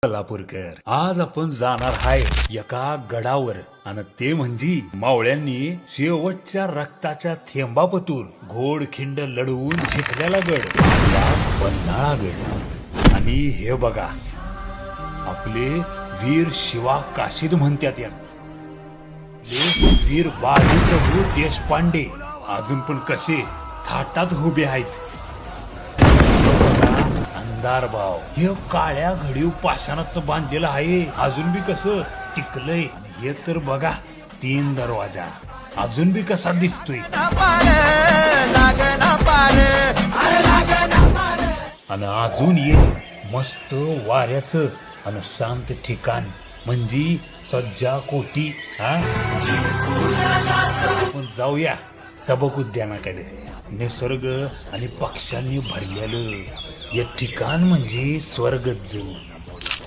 कोल्हापूरकर आज आपण जाणार आहे एका गडावर आणि ते म्हणजे मावळ्यांनी शेवटच्या रक्ताच्या थेंबापतूर घोडखिंड लढवून जिंकलेला गड पन्हाळा गड. आणि हे बघा आपले वीर शिवा काशीद म्हणतात या वीर बाजीप्रभू देशपांडे अजून पण कसे थाटात उभे आहेत. अंधार भाव हे काळ्या घडीव पाषाणात बांधलेलं आहे अजून बी कसं टिकलंय. हे तर बघा 3 दरवाजा अजून बी कसा दिसतोय. आणि अजून ये मस्त वाऱ्याचं आणि शांत ठिकाण म्हणजे सज्जा कोटी. आपण जाऊया तबक उद्यानाकडे. निसर्ग आणि पक्ष्यांनी भरलेलं हे ठिकाण म्हणजे स्वर्गच जणू.